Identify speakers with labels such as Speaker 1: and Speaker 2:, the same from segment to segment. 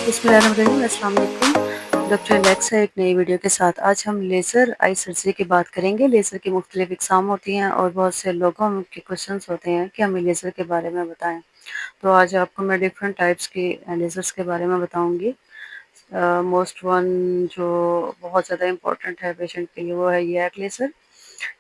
Speaker 1: बिस्मिल्लाहिर्रहमानिर्रहीम। अस्सलाम वालेकुम। डॉक्टर एलेक्सा एक नई वीडियो के साथ आज हम लेज़र आई सर्जरी की बात करेंगे। लेज़र की मुख्तलिफ इकसाम होती हैं और बहुत से लोगों के क्वेश्चंस होते हैं कि हमें लेज़र के बारे में बताएं। तो आज आपको मैं डिफरेंट टाइप्स की लेज़र्स के बारे में बताऊंगी। मोस्ट वन जो बहुत ज़्यादा इम्पोर्टेंट है पेशेंट के लिए वो है ये लेज़र।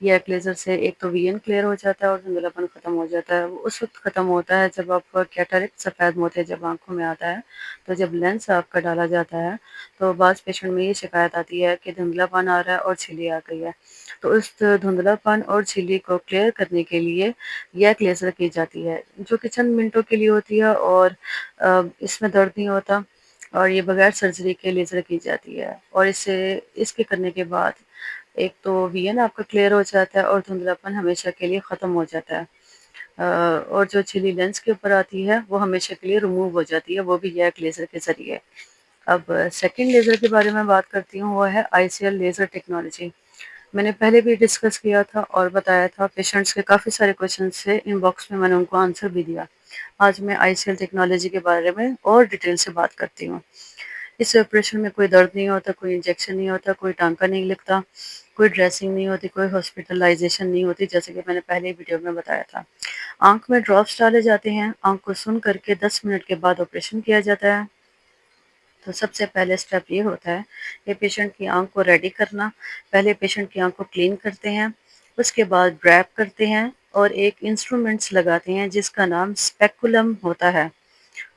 Speaker 1: ये लेज़र से एक तो वीएन क्लियर हो जाता है और धुंधलापन ख़त्म हो जाता है। वो उस वक्त ख़त्म होता है जब आपका कैटरेक्ट सफ़ेद मोतिया जब आंखों में आता है, तो जब लेंस आपका डाला जाता है तो बाज़ पेशेंट में ये शिकायत आती है कि धुंधलापन आ रहा है और झिल्ली आ गई है। तो उस धुंधलापन और झिल्ली को क्लियर करने के लिए यह लेज़र की जाती है जो कि चंद मिनटों के लिए होती है और इसमें दर्द नहीं होता और ये बगैर सर्जरी के लेज़र की जाती है। और इसके करने के बाद एक तो वीएन आपका क्लियर हो जाता है और धुंधलापन हमेशा के लिए ख़त्म हो जाता है। और जो झिल्ली लेंस के ऊपर आती है वो हमेशा के लिए रिमूव हो जाती है, वो भी यह लेज़र के ज़रिए। अब सेकंड लेज़र के बारे में बात करती हूँ, वो है आईसीएल लेज़र टेक्नोलॉजी। मैंने पहले भी डिस्कस किया था और बताया था, पेशेंट्स के काफ़ी सारे क्वेश्चन से इनबॉक्स में मैंने उनको आंसर भी दिया। आज मैं आईसीएल टेक्नोलॉजी के बारे में और डिटेल से बात करती हूँ। इस ऑपरेशन में कोई दर्द नहीं होता, कोई इंजेक्शन नहीं होता, कोई टांका नहीं लगता, कोई ड्रेसिंग नहीं होती, कोई हॉस्पिटलाइजेशन नहीं होती, जैसे कि मैंने पहले वीडियो में बताया था। आंख में ड्रॉप्स डाले जाते हैं, आंख को सुन करके 10 मिनट के बाद ऑपरेशन किया जाता है। तो सबसे पहले स्टेप ये होता है कि पेशेंट की आंख को रेडी करना। पहले पेशेंट की आंख को क्लीन करते हैं, उसके बाद ड्रैप करते हैं और एक इंस्ट्रूमेंट्स लगाते हैं जिसका नाम स्पेकुलम होता है।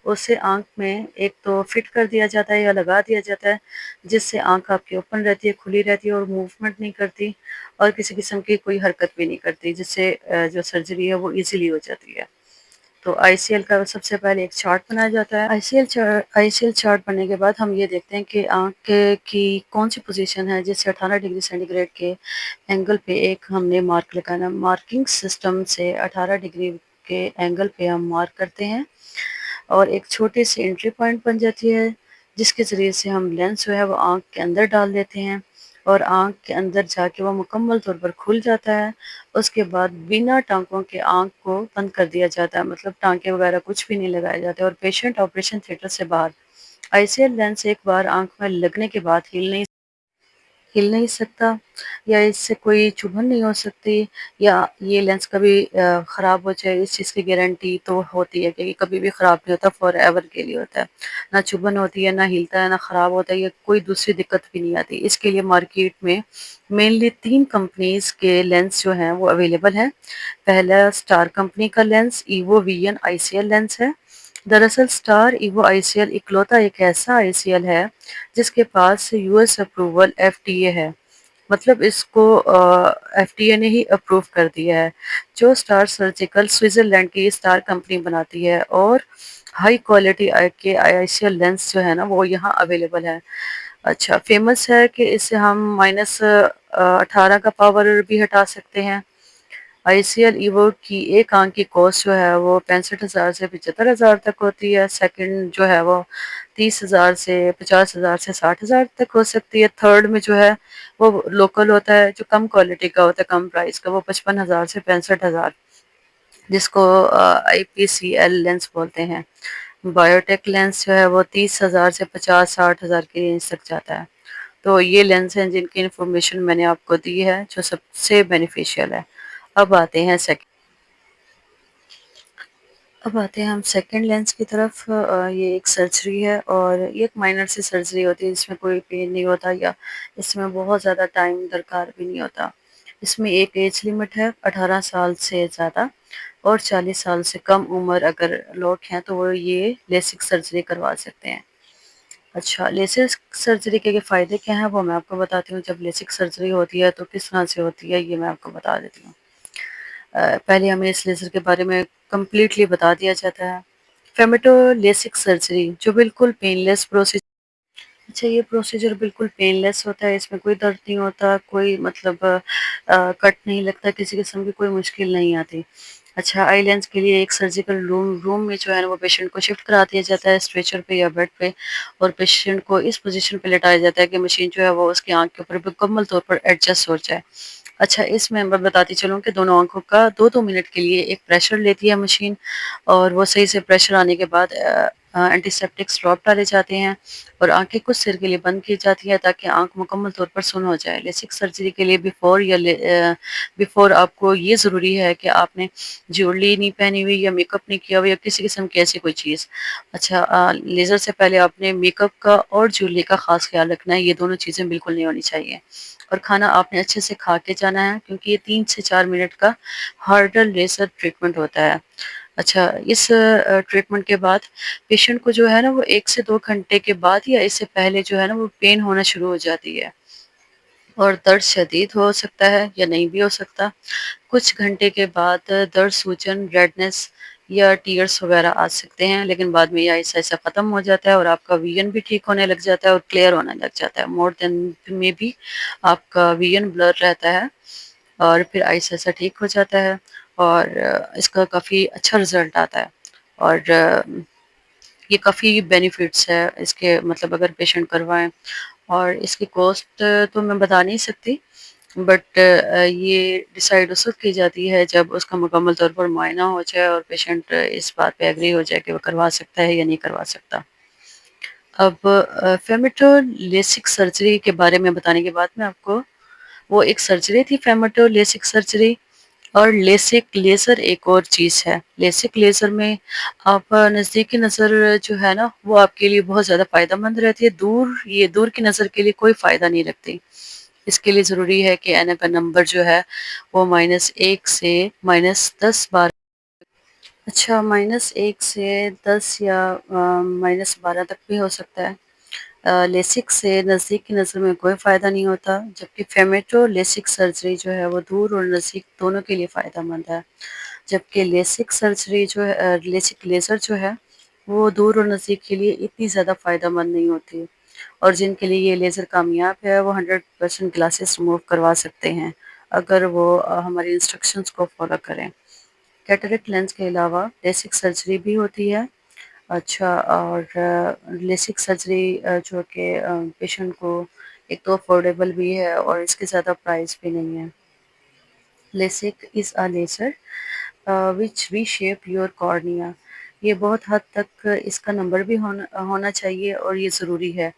Speaker 1: उसे आंख में एक तो फिट कर दिया जाता है या लगा दिया जाता है, जिससे आंख आपकी ओपन रहती है, खुली रहती है और मूवमेंट नहीं करती और किसी किस्म की कोई हरकत भी नहीं करती, जिससे जो सर्जरी है वो इजीली हो जाती है। तो आईसीएल का सबसे पहले एक चार्ट बनाया जाता है। आईसीएल चार्ट बनने के बाद हम ये देखते हैं कि आंख की कौन सी पोजीशन है, जिससे 18 डिग्री सेंटीग्रेड के एंगल पे एक हमने मार्क लगाना। मार्किंग सिस्टम से 18 डिग्री के एंगल पे हम मार्क करते हैं और एक छोटी सी एंट्री पॉइंट बन जाती है, जिसके ज़रिए से हम लेंस जो है वो आँख के अंदर डाल देते हैं और आँख के अंदर जाके वो मुकम्मल तौर पर खुल जाता है। उसके बाद बिना टाँकों के आँख को बंद कर दिया जाता है, मतलब टाँके वगैरह कुछ भी नहीं लगाए जाते और पेशेंट ऑपरेशन थिएटर से बाहर आईसीएल लेंस एक बार आँख में लगने के बाद हिल नहीं सकता या इससे कोई चुभन नहीं हो सकती या ये लेंस कभी ख़राब हो जाए, इस चीज़ की गारंटी तो होती है कि कभी भी ख़राब नहीं होता, फॉर एवर के लिए होता है। ना चुभन होती है, ना हिलता है, ना ख़राब होता है, या कोई दूसरी दिक्कत भी नहीं आती। इसके लिए मार्केट में मेनली 3 कंपनीज़ के लेंस जो हैं वो अवेलेबल हैं। पहला स्टार कंपनी का lens EVO VN ICL lens है। दरअसल स्टार ईवो आईसीएल इकलौता एक ऐसा आईसीएल है जिसके पास यूएस अप्रूवल एफडीए है, मतलब इसको एफडीए ने ही अप्रूव कर दिया है। जो स्टार सर्जिकल स्विट्जरलैंड की स्टार कंपनी बनाती है और हाई क्वालिटी के आईसीएल लेंस जो है ना वो यहाँ अवेलेबल है। अच्छा, फेमस है कि इससे हम -18 का पावर भी हटा सकते हैं। आईसीएल ईवो की एक आंख की कॉस्ट जो है वो 65,000 से 75,000 तक होती है। सेकंड जो है वो 30,000 से 50,000 से 60,000 तक हो सकती है। थर्ड में जो है वो लोकल होता है, जो कम क्वालिटी का होता है, कम प्राइस का, वो 55,000 से 65,000, जिसको आईपीसीएल लेंस बोलते हैं। बायोटेक लेंस जो है वो 30,000 से 50-60,000 की रेंज तक जाता है। तो ये लेंस हैं जिनकी इंफॉर्मेशन मैंने आपको दी है, जो सबसे बेनिफिशियल है। अब आते हैं सेकंड अब आते हैं हम सेकंड लेंस की तरफ। ये एक सर्जरी है और ये एक माइनर सी सर्जरी होती है, इसमें कोई पेन नहीं होता या इसमें बहुत ज़्यादा टाइम दरकार भी नहीं होता। इसमें एक एज लिमिट है 18 साल से ज़्यादा और 40 साल से कम उम्र अगर लोग हैं तो वो ये लेसिक सर्जरी करवा सकते हैं। अच्छा, लेसिक सर्जरी के फ़ायदे क्या हैं वो मैं आपको बताती हूँ। जब लेसिक सर्जरी होती है तो किस तरह से होती है ये मैं आपको बता देती हूँ। पहले हमें इस लेज़र के बारे में कंप्लीटली बता दिया जाता है। फेमिटो लेसिक सर्जरी जो बिल्कुल पेनलेस प्रोसीजर। अच्छा, ये प्रोसीजर बिल्कुल पेनलेस होता है, इसमें कोई दर्द नहीं होता, कोई मतलब कट नहीं लगता, किसी किस्म की कोई मुश्किल नहीं आती। अच्छा, आई लेंस के लिए एक सर्जिकल रूम में जो है ना वो पेशेंट को शिफ्ट करा दिया जाता है स्ट्रेचर पे या बेड पे और पेशेंट को इस पोजीशन पे लेटाया जाता है कि मशीन जो है वो उसकी आँख के ऊपर मुकम्मल तौर पर एडजस्ट हो जाए। अच्छा, इसमें मैं बताती चलूँ कि दोनों आँखों का 2-2 मिनट के लिए एक प्रेशर लेती है मशीन और वो सही से प्रेशर आने के बाद اینٹی ڈراپ ڈالے جاتے ہیں اور آنکھیں کچھ دیر کے لیے بند کی جاتی ہیں تاکہ آنکھ مکمل طور پر سن ہو جائے۔ لیسک سرجری کے لیے بیفور آپ کو یہ ضروری ہے کہ آپ نے جیولری نہیں پہنی ہوئی یا میک اپ نہیں کیا ہوا یا کسی قسم کی ایسی کوئی چیز۔ اچھا، لیزر سے پہلے آپ نے میک اپ کا اور جیولری کا خاص خیال رکھنا ہے، یہ دونوں چیزیں بالکل نہیں ہونی چاہیے۔ اور کھانا آپ نے اچھے سے کھا کے جانا ہے کیونکہ یہ 3 سے 4 منٹ کا ہارڈر لیزر ٹریٹمنٹ ہوتا ہے۔ اچھا، اس ٹریٹمنٹ کے بعد پیشنٹ کو جو ہے نا وہ 1 سے 2 گھنٹے کے بعد یا اس سے پہلے جو ہے نا وہ پین ہونا شروع ہو جاتی ہے اور درد شدید ہو سکتا ہے یا نہیں بھی ہو سکتا۔ کچھ گھنٹے کے بعد درد، سوجن، ریڈنس یا ٹیئرس وغیرہ آ سکتے ہیں، لیکن بعد میں یہ ایسا ایسا ختم ہو جاتا ہے اور آپ کا ویژن بھی ٹھیک ہونے لگ جاتا ہے اور کلیئر ہونے لگ جاتا ہے۔ مور دین میں بھی آپ کا ویژن بلر رہتا ہے اور پھر ایسا ایسا ٹھیک ہو جاتا ہے اور اس کا کافی اچھا رزلٹ آتا ہے اور یہ کافی بینیفٹس ہے اس کے، مطلب اگر پیشنٹ کروائیں۔ اور اس کی کوسٹ تو میں بتا نہیں سکتی، بٹ یہ ڈیسائیڈ اس وقت کی جاتی ہے جب اس کا مکمل طور پر معائنہ ہو جائے اور پیشنٹ اس بات پہ ایگری ہو جائے کہ وہ کروا سکتا ہے یا نہیں کروا سکتا۔ اب فیمیٹو لیسک سرجری کے بارے میں بتانے کے بعد میں آپ کو، وہ ایک سرجری تھی فیمیٹو لیسک سرجری، اور لیسک لیزر ایک اور چیز ہے۔ لیسک لیزر میں آپ نزدیکی نظر جو ہے نا وہ آپ کے لیے بہت زیادہ فائدہ مند رہتی ہے، یہ دور کی نظر کے لیے کوئی فائدہ نہیں رکھتی۔ اس کے لیے ضروری ہے کہ این کا نمبر جو ہے وہ -1 سے -10/12، اچھا -1 سے 10 یا -12 تک بھی ہو سکتا ہے۔ لیسک سے نزدیک کی نظر میں کوئی فائدہ نہیں ہوتا، جبکہ فیمیٹو لیسک سرجری جو ہے وہ دور اور نزدیک دونوں کے لیے فائدہ مند ہے۔ جبکہ لیسک سرجری جو ہے، لیسک لیزر جو ہے وہ دور اور نزدیک کے لیے اتنی زیادہ فائدہ مند نہیں ہوتی، اور جن کے لیے یہ لیزر کامیاب ہے وہ 100% گلاسز ریموو کروا سکتے ہیں اگر وہ ہماری انسٹرکشنز کو فالو کریں۔ کیٹریکٹ لینس کے علاوہ لیسک سرجری بھی ہوتی ہے۔ اچھا، اور لیسک سرجری جو کہ پیشنٹ کو ایک تو افورڈیبل بھی ہے اور اس کے زیادہ پرائز بھی نہیں ہے۔ LASIK is a laser which reshape your cornea, یہ بہت حد تک اس کا نمبر بھی ہونا چاہیے اور یہ ضروری ہے۔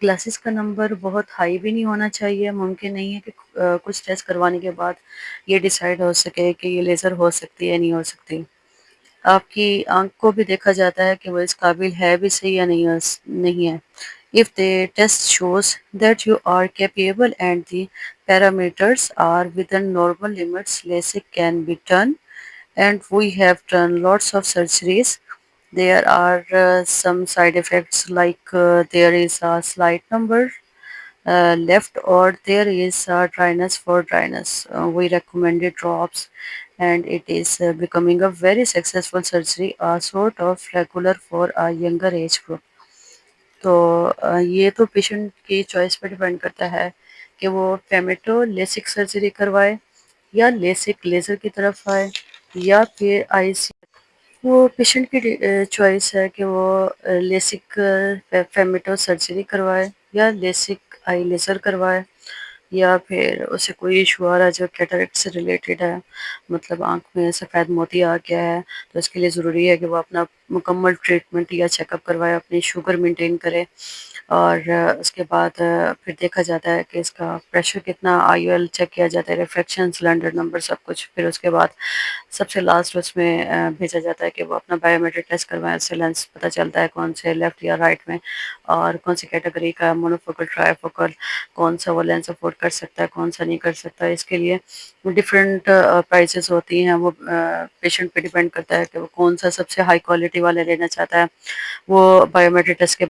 Speaker 1: گلاسز کا نمبر بہت ہائی بھی نہیں ہونا چاہیے، ممکن نہیں ہے کہ کچھ ٹیسٹ کروانے کے بعد یہ ڈیسائیڈ ہو سکے کہ یہ لیزر ہو سکتی ہے نہیں ہو سکتی۔ آپ کی آنکھ کو بھی دیکھا جاتا ہے کہ وہ اس قابل ہے بھی صحیح یا نہیں ہے۔ If the test shows that you are capable and the parameters are within normal limits, LASIK can be done, and we have done lots of surgeries. There are some side effects like there is a slight number left, or there is dryness for dryness. We recommended drops, and it is becoming a very successful surgery, a sort of regular for a younger age group. تو یہ تو patient کی choice پہ depend کرتا ہے کہ وہ فیمیٹو لیسک surgery کروائے یا لیسک لیزر کی طرف آئے یا پھر آئی سی، وہ پیشنٹ کی چوائس ہے کہ وہ لیسک فیمیٹو سرجری کروائے یا لیسک آئی لیزر کروائے، یا پھر اسے کوئی ایشو آ رہا ہے جو کیٹریکٹ سے ریلیٹڈ ہے، مطلب آنکھ میں سفید موتی آ گیا ہے، تو اس کے لیے ضروری ہے کہ وہ اپنا مکمل ٹریٹمنٹ یا چیک اپ کروائے، اپنی شوگر مینٹین کرے، اور اس کے بعد پھر دیکھا جاتا ہے کہ اس کا پریشر کتنا، آئی او ایل چیک کیا جاتا ہے، ریفریکشن، سلنڈر نمبر، سب کچھ۔ پھر اس کے بعد سب سے لاسٹ اس میں بھیجا جاتا ہے کہ وہ اپنا بایو میٹرک ٹیسٹ کروائیں، اس سے لینس پتہ چلتا ہے کون سے لیفٹ یا رائٹ میں اور کون سی کیٹیگری کا، مونوفوکل، ٹرائی فوکل، کون سا وہ لینس افورڈ کر سکتا ہے، کون سا نہیں کر سکتا۔ اس کے لیے ڈفرینٹ پرائسز ہوتی ہیں، وہ پیشنٹ پہ ڈیپینڈ کرتا ہے کہ وہ کون سا سب سے ہائی کوالٹی والا لینا چاہتا ہے۔ وہ بایو میٹرک ٹیسٹ کے